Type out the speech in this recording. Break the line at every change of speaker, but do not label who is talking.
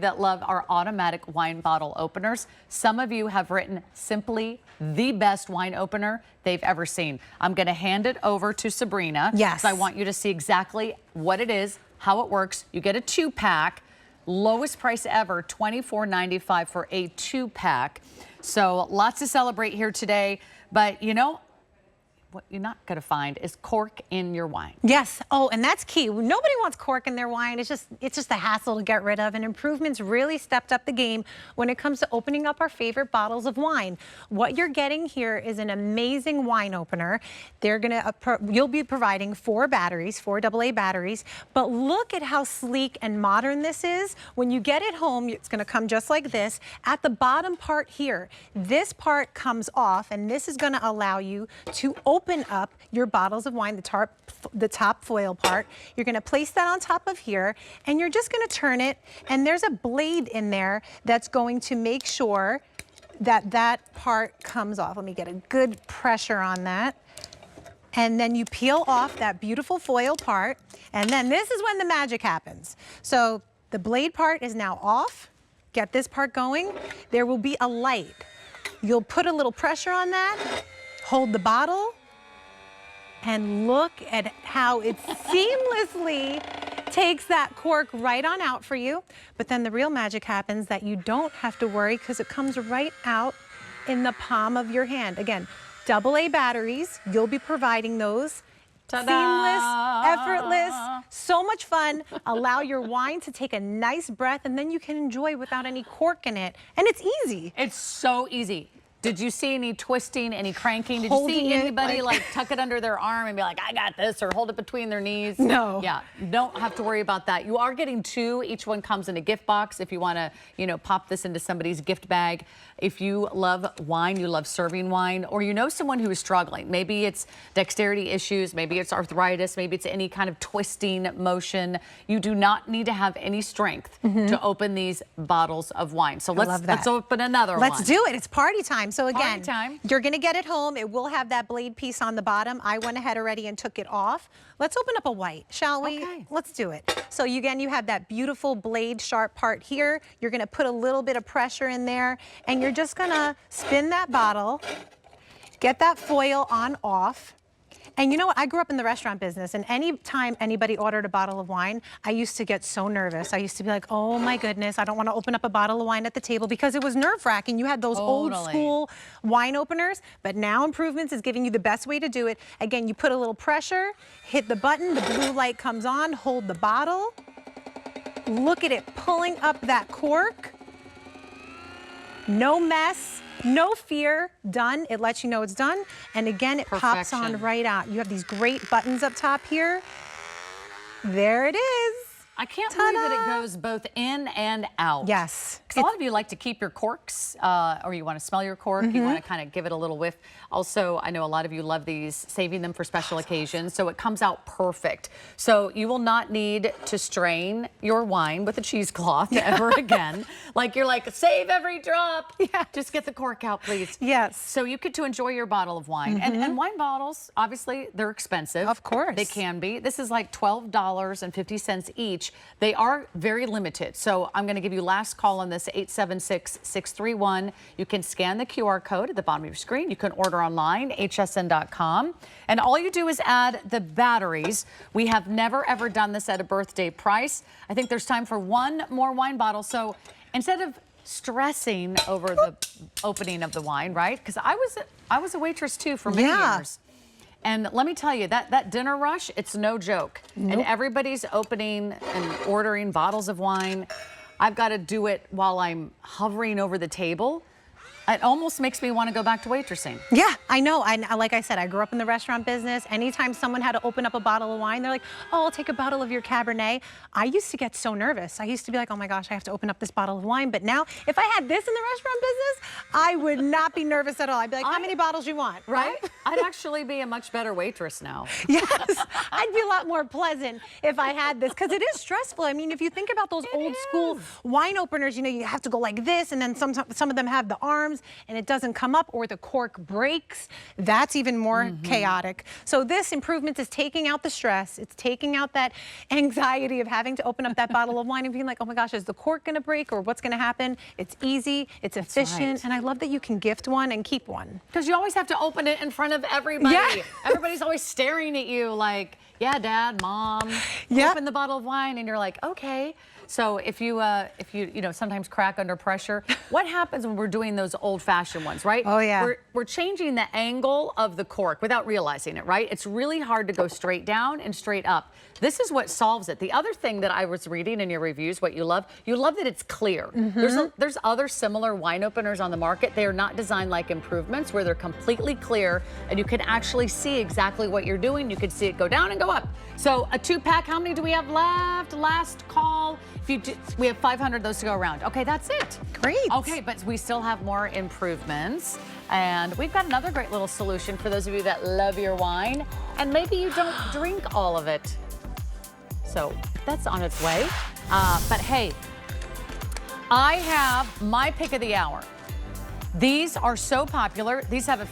that love our automatic wine bottle openers. Some of you have written simply the best wine opener they've ever seen. I'm going to hand it over to Sabrina.
Yes.
So I want you to see exactly what it is, how it works. You get a 2-pack, lowest price ever, $24.95 for a 2-pack. So lots to celebrate here today, but you know, what you're not going to find is cork in your wine.
Yes. Oh, and that's key. Nobody wants cork in their wine. It's just a hassle to get rid of. And Improvements really stepped up the game when it comes to opening up our favorite bottles of wine. What you're getting here is an amazing wine opener. You'll be providing 4 batteries, 4 AA batteries. But look at how sleek and modern this is. When you get it home, it's going to come just like this. At the bottom part here, this part comes off, and this is going to allow you to open up your bottles of wine, the top foil part. You're going to place that on top of here, and you're just going to turn it, and there's a blade in there that's going to make sure that that part comes off. Let me get a good pressure on that. And then you peel off that beautiful foil part, and then this is when the magic happens. So the blade part is now off. Get this part going. There will be a light. You'll put a little pressure on that, hold the bottle, and look at how it seamlessly takes that cork right on out for you. But then the real magic happens that you don't have to worry because it comes right out in the palm of your hand. Again, AA batteries, you'll be providing those. Seamless, effortless, so much fun. Allow your wine to take a nice breath, and then you can enjoy without any cork in it. And it's easy.
It's so easy. Did you see any twisting, any cranking? Did you see anybody like tuck it under their arm and be like, I got this, or hold it between their knees?
No.
Yeah, don't have to worry about that. You are getting 2. Each one comes in a gift box if you want to, you know, pop this into somebody's gift bag. If you love wine, you love serving wine, or you know someone who is struggling. Maybe it's dexterity issues, maybe it's arthritis, maybe it's any kind of twisting motion. You do not need to have any strength to open these bottles of wine. So let's open another one.
Let's do it. It's party time. So again,
time.
You're going to get it home. It will have that blade piece on the bottom. I went ahead already and took it off. Let's open up a white, shall we?
Okay.
Let's do it. So again, you have that beautiful blade sharp part here. You're going to put a little bit of pressure in there, and you're just going to spin that bottle, get that foil on off. And you know what? I grew up in the restaurant business, and any time anybody ordered a bottle of wine, I used to get so nervous. I used to be like, oh my goodness, I don't want to open up a bottle of wine at the table, because it was nerve-wracking. You had those old school wine openers, but now Improvements is giving you the best way to do it. Again, you put a little pressure, hit the button, the blue light comes on, hold the bottle. Look at it pulling up that cork. No mess. No fear, done. It lets you know it's done. And again, it pops on right out. You have these great buttons up top here. There it is.
I can't believe that it goes both in and out.
Yes.
Because a lot of you like to keep your corks, or you want to smell your cork, you want to kind of give it a little whiff. Also, I know a lot of you love these, saving them for special occasions, so it comes out perfect. So you will not need to strain your wine with a cheesecloth ever again. Like you're like, save every drop. Yeah. Just get the cork out, please.
Yes.
So you get to enjoy your bottle of wine. And wine bottles, obviously, they're expensive.
Of course.
They can be. This is like $12.50 each. They are very limited. So I'm going to give you last call on this, 876-631. You can scan the QR code at the bottom of your screen. You can order online, hsn.com. And all you do is add the batteries. We have never, ever done this at a birthday price. I think there's time for 1 more wine bottle. So instead of stressing over the opening of the wine, right? Because I was a waitress too for many years. And let me tell you, that dinner rush, it's no joke. And everybody's opening and ordering bottles of wine. I've got to do it while I'm hovering over the table. It almost makes me want to go back to waitressing.
Yeah, I know. Like I said, I grew up in the restaurant business. Anytime someone had to open up a bottle of wine, they're like, oh, I'll take a bottle of your Cabernet. I used to get so nervous. I used to be like, oh my gosh, I have to open up this bottle of wine. But now, if I had this in the restaurant business, I would not be nervous at all. I'd be like, how many bottles you want?
Right? I'd actually be a much better waitress now.
Yes, I'd be a lot more pleasant if I had this, because it is stressful. I mean, if you think about those old school wine openers, you know, you have to go like this, and then some of them have the arms. comes and it doesn't come up, or the cork breaks, that's even more chaotic. So this improvement is taking out the stress. It's taking out that anxiety of having to open up that bottle of wine and being like, oh my gosh, is the cork going to break or what's going to happen? It's easy, it's efficient, and I love that you can gift one and keep one.
Because you always have to open it in front of everybody.
Yeah.
Everybody's always staring at you like, yeah, Dad, Mom, open the bottle of wine, and you're like, okay. So if you sometimes crack under pressure, what happens when we're doing those old-fashioned ones, right?
Oh, yeah.
We're changing the angle of the cork without realizing it, right? It's really hard to go straight down and straight up. This is what solves it. The other thing that I was reading in your reviews, what you love that it's clear. There's other similar wine openers on the market. They are not designed like Improvements, where they're completely clear and you can actually see exactly what you're doing. You can see it go down and go up. So a 2-pack, how many do we have left? Last call. We have 500 of those to go around. Okay, that's it.
Great.
Okay, but we still have more Improvements. And we've got another great little solution for those of you that love your wine and maybe you don't drink all of it. So that's on its way. But hey, I have my pick of the hour. These are so popular. These have a